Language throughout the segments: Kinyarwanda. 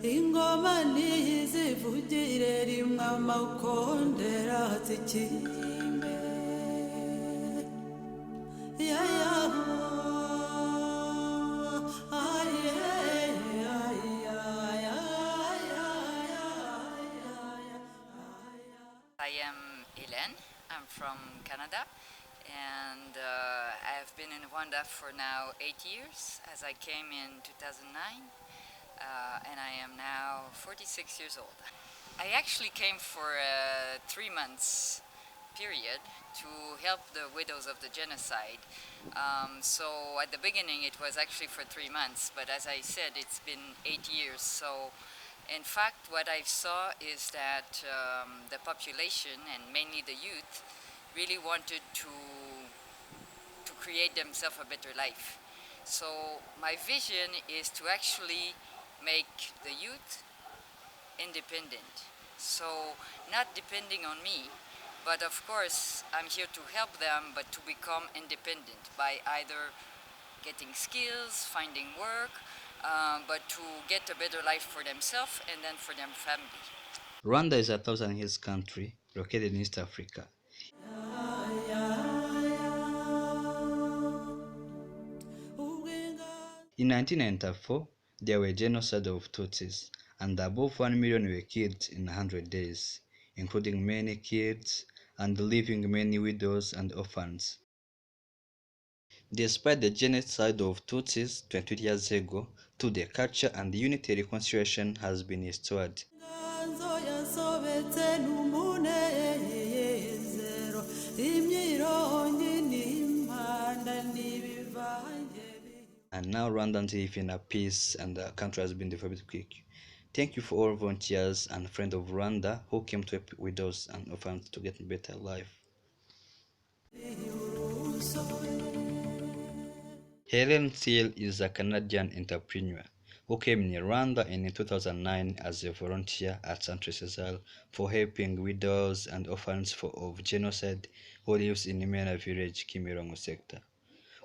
ingoma nizivugire rimwe amakondera zikimbe ya I am Hélène. I'm from Canada, and I have been in Rwanda for now 8 years, as I came in 2009, and I am now 46 years old. I actually came for a 3 months period to help the widows of the genocide. So at the beginning it was actually for 3 months, but as I said, it's been 8 years. So in fact, what I saw is that the population, and mainly the youth, really wanted to create themselves a better life. So my vision is to actually make the youth independent. So not depending on me, but of course I'm here to help them, but to become independent by either getting skills, finding work, but to get a better life for themselves and then for their family. Rwanda is a Thousand Hills country located in East Africa. In 1994, there were genocide of Tutsis, and above 1 million were killed in 100 days, including many kids and leaving many widows and orphans. Despite the genocide of Tutsis 20 years ago, today culture and unity reconciliation has been restored. And now Rwandans live in a peace and the country has been developed quick. Thank you for all volunteers and friends of Rwanda who came to help widows and orphans to get a better life. Helen Thiel is a Canadian entrepreneur who came in Rwanda in 2009 as a volunteer at Centre Cesar for helping widows and orphans of genocide who lives in Imena village, Kimirongo sector.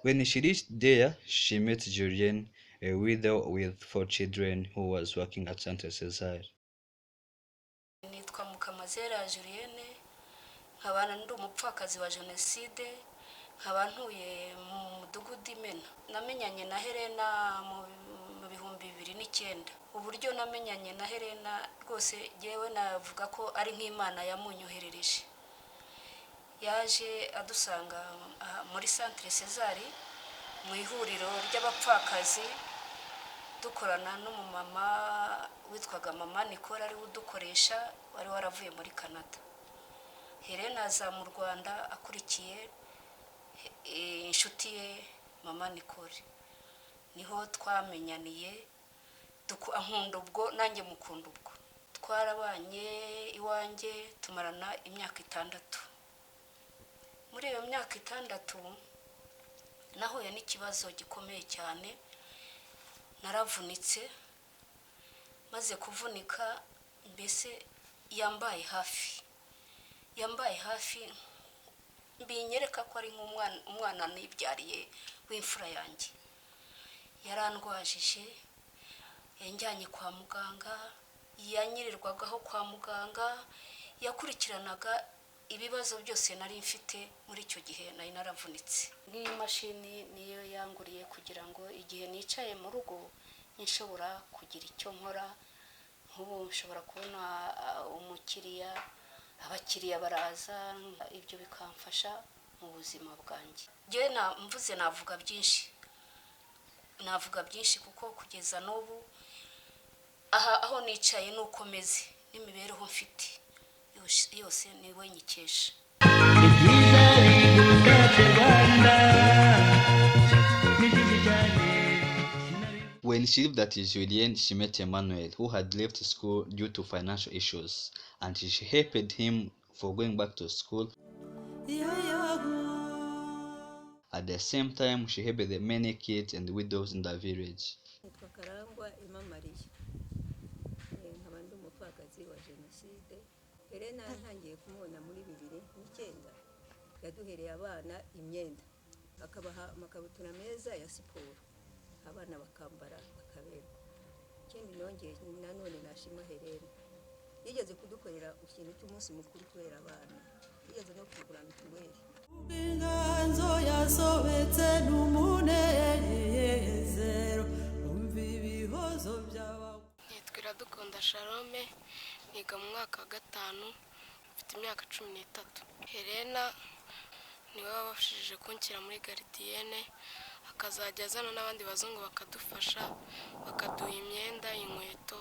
When she reached there, she met Julienne, a widow with 4 children who was working at Centre Cesar. Nitwa Mukamazera Julienne, nkabana ndi umupfakazi wa jenoside, nkaba ntuye mu mudugudu Imena. Namenyanye na Helena mu 2009. Uburyo namenyanye na Helena rwose yewe navuga ko ari nk'Imana yamunyoherereje. Yaje adusanga muri Centre Cesar mu ihuriro ry'abapfakazi, dukorana n'umumama witwaga Mama Nicole ari udukoresha, wari waravuye muri Canada. Helena aza mu Rwanda akurikiye inshuti ye Mama Nicole. Niho twamenyaniye, ankunda ubwo nanjye mukunda ubwo. Twarabanye iwanjye tumarana imyaka 6. Muri iyo myaka 6 nahuye n'ikibazo gikomeye cyane, naravunitse. Maze kuvunika mbese yambaye hafi binyereka ko ari nk'umwana nibyariye w'imfura yanjye. Yarandwajije, yanjyanye kwa muganga, yanyirirwagaho kwa muganga, yakurikiranaga ibibazo byose nari mfite muri icyo gihe nari naravunitse. N'iyi mashini niyo yanguriye kugira ngo igihe nicaye mu rugo nshobora kugira icyo nkora. Nk'ubu nshobora kubona umukiriya, abakiriya baraza, ibyo bikamfasha mu buzima bwanjye. Njye mvuze navuga byinshi kuko kugeza n'ubu aho nicaye n'ukomeze n'imibereho mfite yose niwe nyikesha. When she lived at Julienne, she met Emmanuel, who had left school due to financial issues, and she helped him for going back to school. At the same time, she helped the many kids and widows in the village. Helena ntangiye kumubona muri 2009 yaduhereye abana imyenda, akabaha amakabutura meza ya siporo, abana bakambara bakaberwa. ikindi nongeye nanone nashima Helena yigeze kudukorera ikintu cy'umunsi mukuru kubera abana yigeze no kugura mituweli inganzo yasobetse n'umunezero umva ibihozo by'abawe. Nitwa Dukunda Shalome niga mu mwaka wa 5 mfite imyaka 13. Helena niwe wabashije kunshyira muri garidiyene akazajya azana n'abandi bazungu bakadufasha bakaduha imyenda inkweto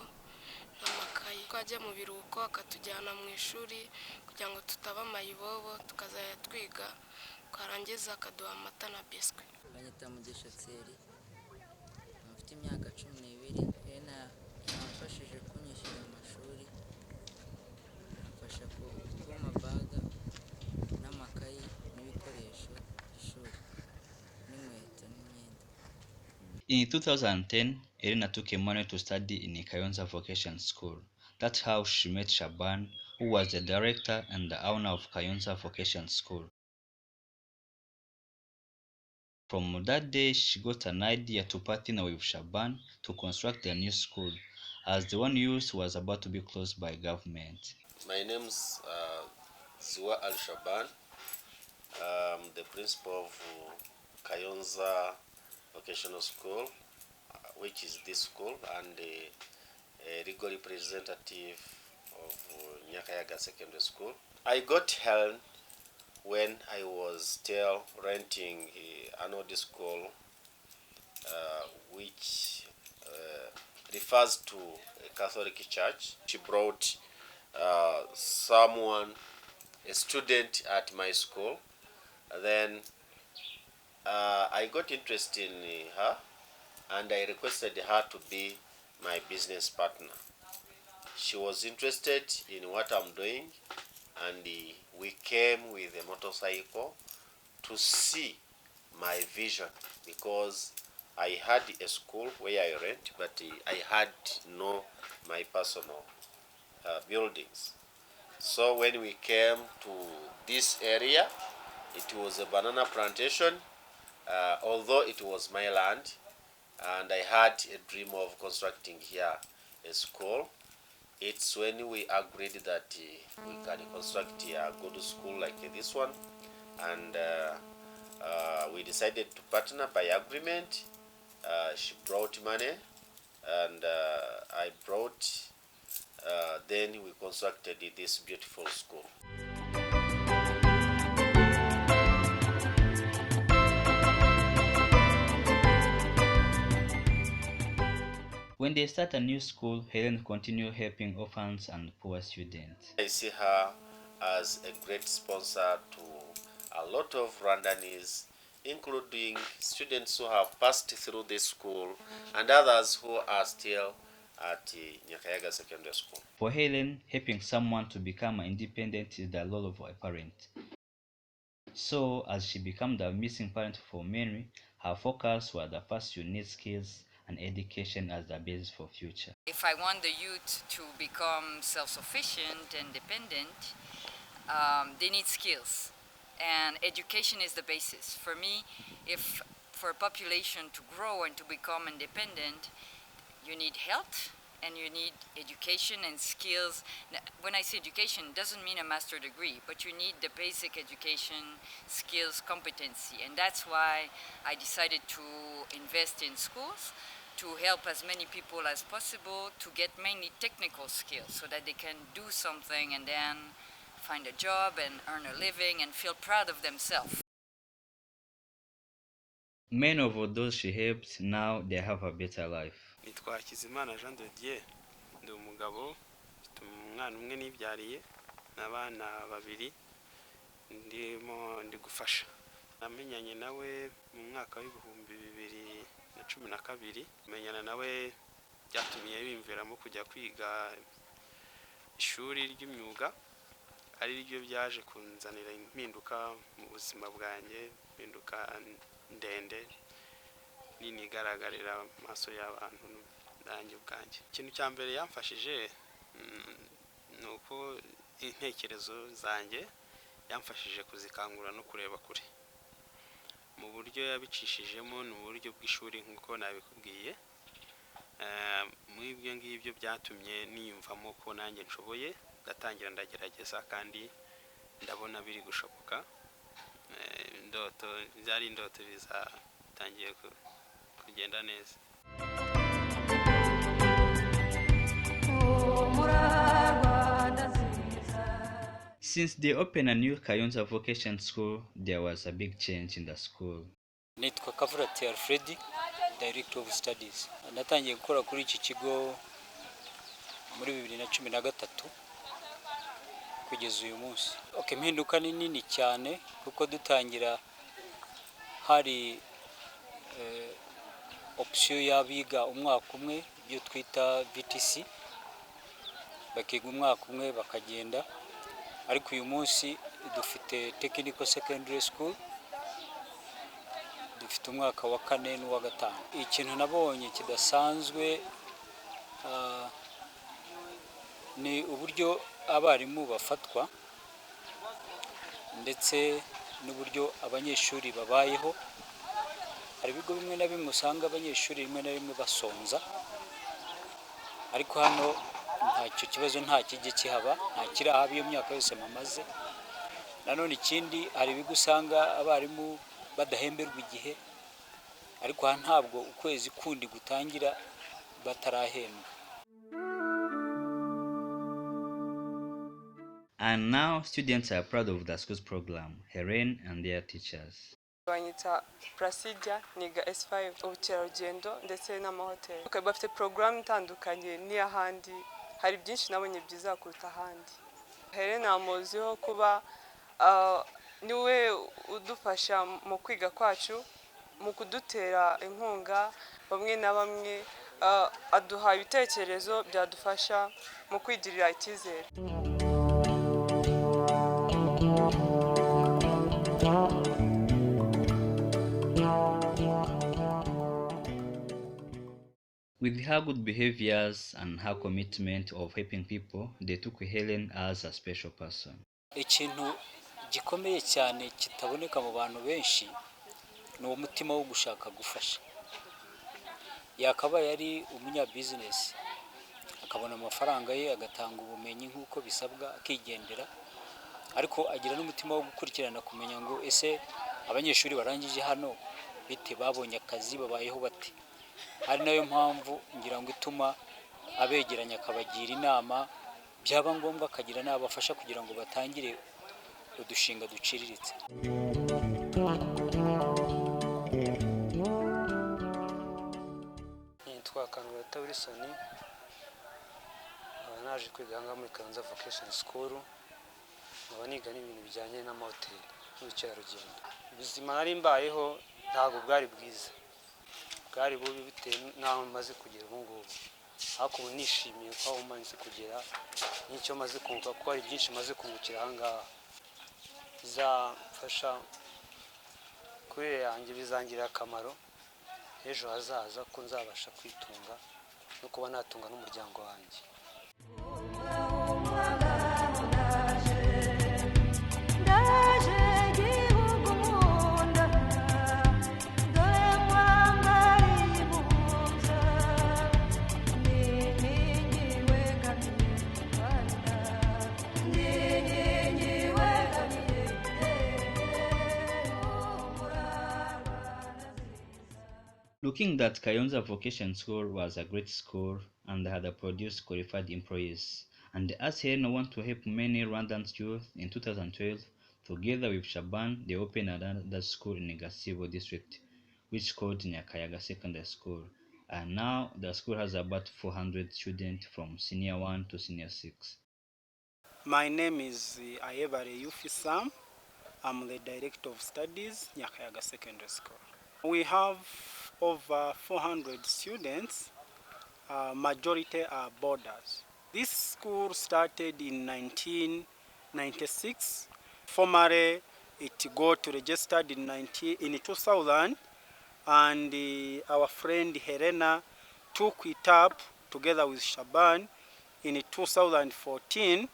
n'amakayi twajya mu biruhuko akatujyana mu ishuri kugira ngo tutaba amayibobo tukazajya twiga twarangiza akaduha amata na biswi. Banyita Mugisha Tseri mfite imyaka 12. Helena yamfashije kunyishyura amashuri amfasha kuba amabaga n'amakayi n'ibikoresho by'ishuri n'inkweto n'imyenda. In 2010, Elena took a money to study in Kayonza Vocation School. That's how she met Shaban, who was the director and the owner of Kayonza Vocation School. From that day, she got an idea to partner with Shaban to construct a new school, as the one used was about to be closed by government. My name's Ziwa Al Shaban. I'm the principal of Kayonza Vocational School, which is this school, and a legal representative of Nyakayaga Secondary School. I got help when I was still renting another school, which refers to a Catholic church. She brought a student at my school. Then I got interested in her, and I requested her to be my business partner. She was interested in what I'm doing, and we came with a motorcycle to see my vision, because I had a school where I rent, but I had no my personal buildings. So when we came to this area, it was a banana plantation, although it was my land, and I had a dream of constructing here a school. It's when we agreed that we can construct a good school like this one, and we decided to partner by agreement. She brought money, and I brought, then we constructed this beautiful school. When they start a new school, Helen continued helping orphans and poor students. I see her as a great sponsor to a lot of Rwandanese, including students who have passed through this school and others who are still at Nyakayaga Secondary School. For Helen, helping someone to become independent is the role of a parent. So, as she became the missing parent for many, her focus was the first you need skills and education as the basis for future. If I want the youth to become self-sufficient and independent, they need skills, and education is the basis. For me, if for a population to grow and to become independent, you need health and you need education and skills. When I say education, it doesn't mean a master degree, but you need the basic education, skills, competency, and that's why I decided to invest in schools, to help as many people as possible to get mainly technical skills so that they can do something and then find a job and earn a living and feel proud of themselves. Many of those she helped, now they have a better life. Nitwa Kizimana Jean de Dieu, ndi umugabo, mfite umwana umwe nibyariye n'abana babiri ndi gufasha. Namenyanye nawe mu mwaka w'ibihumbi 2012, menyana nawe byatumye bimviramo kujya kwiga ishuri ry'imyuga, ari ryo byaje kunzanira impinduka mu buzima bwanjye, impinduka ndende nini igaragarira amaso y'abantu nanjye ubwanjye. Ikintu cya mbere yamfashije nuko intekerezo zanjye yamfashije kuzikangura no kureba kure. Mu buryo yabicishijemo ni uburyo bw'ishuri nk'uko nabikubwiye, muri ibyo ngibyo byatumye niyumvamo ko nanjye nshoboye ndatangira ndagerageza kandi ndabona biri gushoboka. Indoto byari indoto bizatangiye kugenda neza. Since they opened a new Kayonza Vocation School, there was a big change in the school. Nitwa Kavurati Alfred, Director of Studies. Natangiye gukora kuri iki kigo muri 2013 kugeza uyu munsi. Impinduka ni nini cyane kuko dutangira hari option y'abiga umwaka umwe byo twita VTC, bakiga umwaka umwe bakagenda, ariko uyu munsi dufite Technical Secondary School, dufite umwaka wa 4 n'uwa 5. Ikintu nabonye kidasanzwe ni uburyo abarimu bafatwa ndetse n'uburyo abanyeshuri babayeho. Hari ibigo bimwe na bimwe usanga abanyeshuri rimwe na rimwe basonza, ariko hano ntacyo kibazo nta kijye kihaba, nta kirahaba iyo myaka yose mamaze. Nanone ikindi hari ibigo usanga abarimu badahemberwa igihe, ariko aha ntabwo ukwezi kundi gutangira batarahembwa. And now students are proud of the school's program, Helen and their teachers. Banyita Prasidia, niga S5 ubukerarugendo ndetse n'amahoteli. Bafite program itandukanye n'iy'ahandi, hari byinshi nabonye byiza kuruta ahandi. Helen amuziho kuba niwe udufasha mu kwiga kwacu, mu kudutera inkunga, bamwe na bamwe aduha ibitekerezo byadufasha mu kwigirira icyizere. With her good behaviors and her commitment of helping people, they took Helen as a special person. Ikintu gikomeye cyane kitaboneka mu bantu benshi ni umutima wo gushaka gufasha. Yakaba yari umunya business, akabona amafaranga ye agatanga ubumenyi nk'uko bisabwa akigendera, ariko agira n'umutima wo gukurikirana kumenya ngo ese abanyeshuri barangije hano bite, babonye akazi, babayeho bate. Ari nayo mpamvu ngira ngo ituma abegeranya akabagira inama, byaba ngombwa akagira n'abafasha kugira ngo batangire udushinga duciriritse. Nitwa Kanurata Wilson, naje kwiga muri Kayonza Vocation School, niga n'ibintu bijyanye n'amahoteli n'ubukerarugendo. Ubuzima nari mbayeho ntabwo bwari bwiza, bwari bubi bitewe n'aho maze kugera ubu ngubu, ariko ubu nishimiye ko aho maze kugera n'icyo maze kunguka, ko hari byinshi maze kungukira aha ngaha bizamfasha kuri yanjye, bizangirira akamaro ejo hazaza ko nzabasha kwitunga no kuba natunga n'umuryango wanjye. Looking that Kayonza Vocation School was a great school and had produced qualified employees, and as Helen wanted to help many Rwandan youth, in 2012, together with Shaban, they opened another school in Gasibo district, which is called Nyakayaga Secondary School. And now the school has about 400 students from senior 1 to senior 6. My name is Ayebare Yufi Sam. I'm the Director of Studies, Nyakayaga Secondary School. We have over 400 students, majority are boarders. This school started in 1996. Formerly, it got registered in 2000, and our friend Helena took it up together with Shaban in 2014,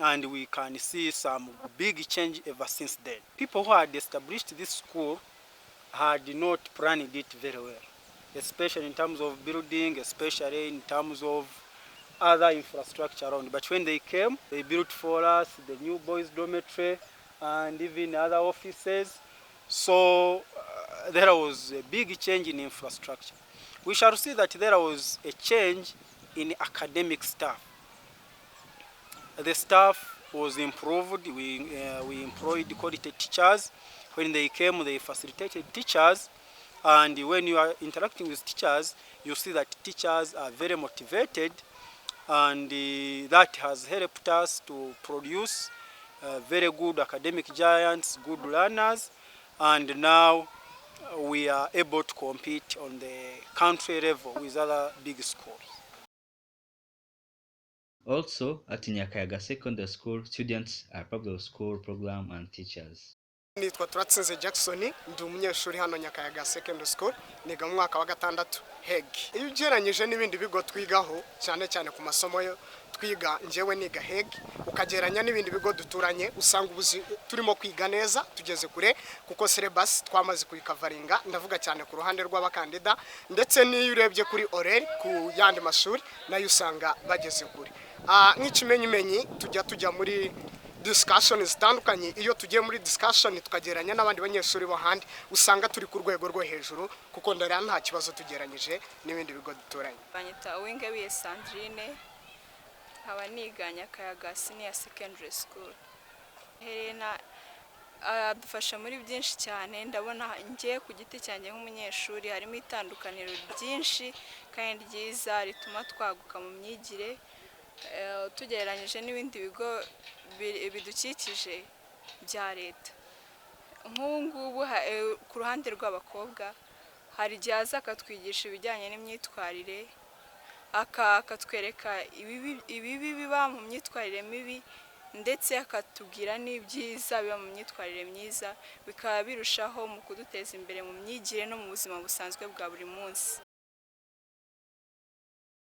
and we can see some big change ever since then. People who had established this school had not planned it very well. especially in terms of building, especially in terms of other infrastructure around. But when they came, they built for us the new boys dormitory and even other offices. So there was a big change in infrastructure. We shall see that there was a change in academic staff. The staff was improved. We employed quality teachers. When they came, they facilitated teachers. And when you are interacting with teachers, you see that teachers are very motivated, and that has helped us to produce very good academic giants, good learners, and now we are able to compete on the country level with other big schools. Also, at Nyakayaga Secondary School, students are part of the school program and teachers. Nitwa Turatsinze Jackson, ndi umunyeshuri hano Nyakayaga Secondary School, niga mu mwaka wa gatandatu HEG. Iyo ugereranyije n'ibindi bigo twigaho cyane cyane ku masomo yo twiga, njewe niga HEG, ukageranya n'ibindi bigo duturanye, usanga ubuzi turimo kwiga neza, tugeze kure kuko syllabus twamaze kuyikavaringa. Ndavuga cyane ku ruhande rw'abakandida, ndetse n'iyo urebye kuri orel ku yandi mashuri nayo usanga bageze kure. Nk'ikimenyimenyi tujya muri discussion zitandukanye. Iyo tugiye muri discussion tukageranya n'abandi banyeshuri bo handi, usanga turi ku rwego rwo hejuru kuko ndara nta kibazo tugeranyije n'ibindi bigo duturanye. Banyita Uwingabiye Sandrine, nkaba niga Nyakayaga Senior Secondary School. Helena adufasha muri byinshi cyane. Ndabona ngiye ku giti cyanjye nk'umunyeshuri harimo itandukaniro byinshi kandi ryiza rituma twaguka mu myigire tugereranyije n'ibindi bigo bidukikije bya leta. Nk'ubu ku ruhande rw'abakobwa hari igihe aza akatwigisha ibijyanye n'imyitwarire, akatwereka ibibi biba mu myitwarire mibi, ndetse akatubwira n'ibyiza biba mu myitwarire myiza, bikaba birushaho mu kuduteza imbere mu myigire no mu buzima busanzwe bwa buri munsi.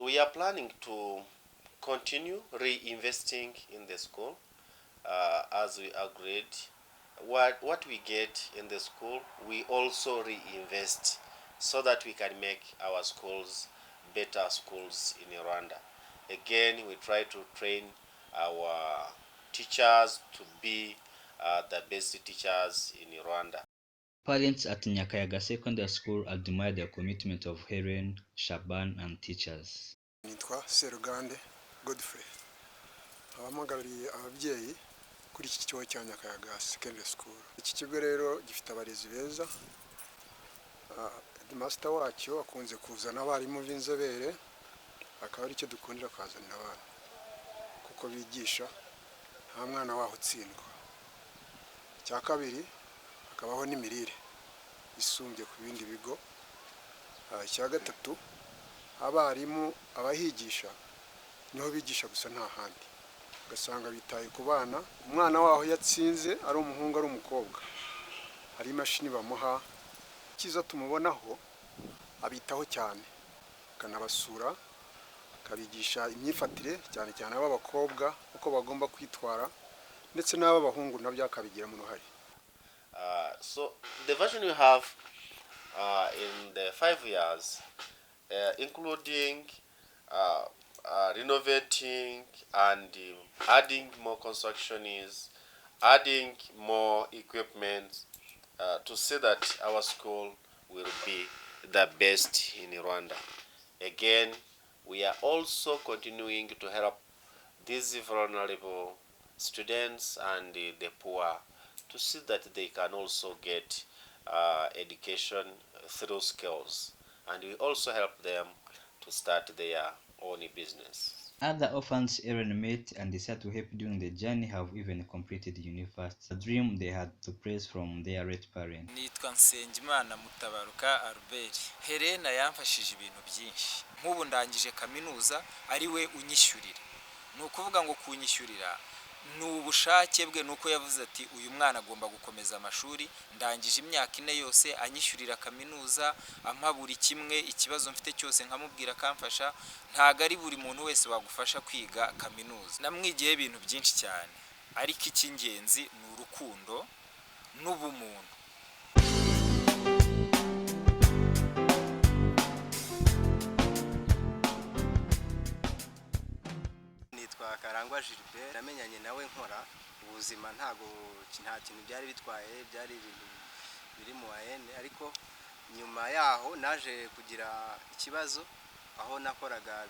We are planning to continue reinvesting in the school as we agreed. What we get in the school, we also reinvest so that we can make our schools better schools in Rwanda. Again, we try to train our teachers to be the best teachers in Rwanda. Parents at Nyakayaga Secondary School admire the commitment of Helen, Shaban, and teachers. Nitwa Serugande Godfrey, abamagarariye ababyeyi kuri iki kigo cya Nyakayaga Secondary School. Iki kigo rero gifite abarezi beza. Master wacyo akunze kuzana abarimu b'inzobere, akaba ari cyo dukundira kwazanira abana kuko bigisha nta mwana waho utsindwa. Icya kabiri akabaho n'imirire isumbye ku bindi bigo. Icya gatatu abarimu abahigisha niho bigisha gusa nta handi, ugasanga bitaye ku bana. Umwana waho yatsinze ari umuhungu ari umukobwa, hari imashini bamuha. Kiza tumubonaho abitaho cyane, kanabasura kabigisha imyifatire cyane cyane ab'abakobwa uko bagomba kwitwara, ndetse n'ab'abahungu nabyo akabigiramo uruhare. So the version we have in the 5 years, including renovating and adding more construction, is adding more equipment to see that our school will be the best in Rwanda. Again, we are also continuing to help these vulnerable students and the poor to see that they can also get education through skills, and we also help them to start their own business. Other orphans Aaron met and decided to help during the journey have even completed university, a dream they had to praise from their late parents. Nitwa Nsengimana Mutabaruka Albert. Helena yamfashije ibintu byinshi. Nk'ubu ndangije kaminuza ari we unyishyurira. Ni ukuvuga ngo kunyishyurira ni ubushake bwe, nuko yavuze ati uyu mwana agomba gukomeza amashuri. Ndangije imyaka 4 yose anyishyurira kaminuza, ampa buri kimwe, ikibazo mfite cyose nkamubwira akamfasha. Ntago ari buri muntu wese wagufasha kwiga kaminuza. Namwigiye ibintu byinshi cyane, ariko icy'ingenzi ni urukundo n'ubumuntu. witwa Gilbert namenyanye nawe nkora ubuzima nta kintu byari bitwaye, byari ibintu biri mu wayene, ariko nyuma yaho naje kugira ikibazo aho nakoraga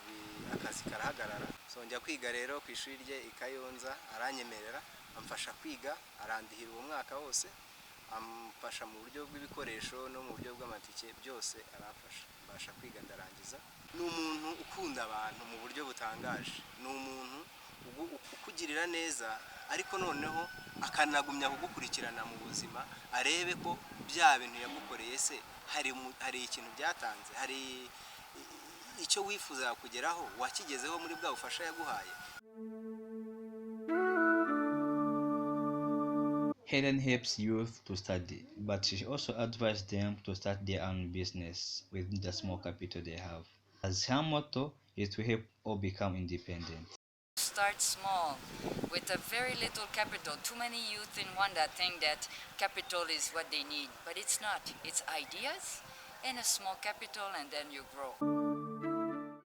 akazi karahagarara, so njya kwiga rero ku ishuri rye i Kayonza, aranyemerera amfasha kwiga, arandihira uwo mwaka wose, amfasha mu buryo bw'ibikoresho no mu buryo bw'amatike, byose aramfasha mbasha kwiga ndarangiza. Ni umuntu ukunda abantu mu buryo butangaje, ni umuntu ukugirira neza, ariko noneho akanagumya kugukurikirana mu buzima, arebe ko bya bintu yagukoreye se hari ikintu byatanze, hari icyo wifuza kugeraho wakigezeho muri bwa bufasha yaguhaye. Helen helps youth to study, but she also advises them to start their own business with the small capital they have, as her motto is to help all become independent. Start small with a very little capital. Too many youth in Rwanda think that capital is what they need, but it's not. It's ideas and a small capital, and then you grow.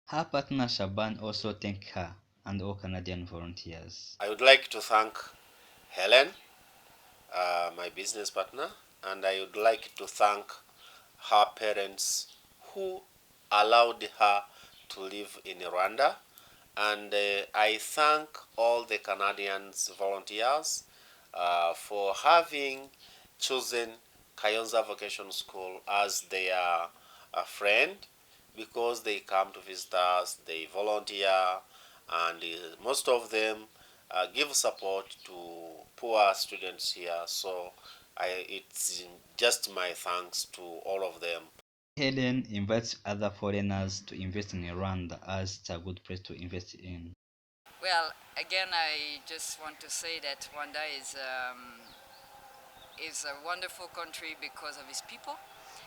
Her partner Shaban also thanked her and all Canadian volunteers. I would like to thank Helen, my business partner, and I would like to thank her parents who allowed her to live in Rwanda. And I thank all the Canadians volunteers for having chosen Kayonza Vocational School as their friend, because they come to visit us, they volunteer, and most of them give support to poor students here. So it's just my thanks to all of them. Helen invites other foreigners to invest in Rwanda as it's a good place to invest in. Well, again, I just want to say that Rwanda is a wonderful country because of its people.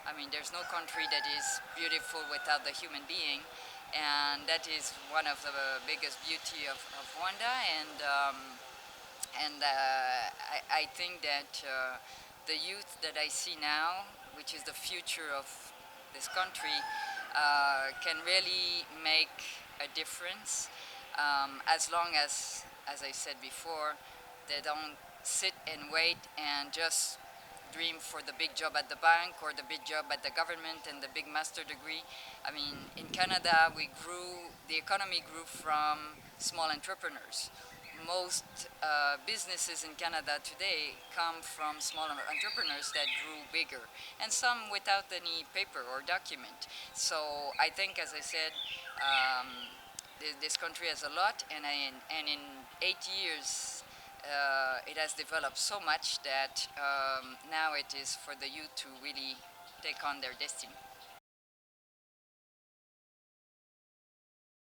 I mean, there's no country that is beautiful without the human being, and that is one of the biggest beauty of Rwanda. I think that the youth that I see now, which is the future of this country, can really make a difference as long as I said before, they don't sit and wait and just dream for the big job at the bank or the big job at the government and the big master degree. I mean, in Canada, the economy grew from small entrepreneurs. Most businesses in Canada today come from small entrepreneurs that grew bigger, and some without any paper or document. So I think, as I said, this country has a lot, and in 8 years it has developed so much that now it is for the youth to really take on their destiny.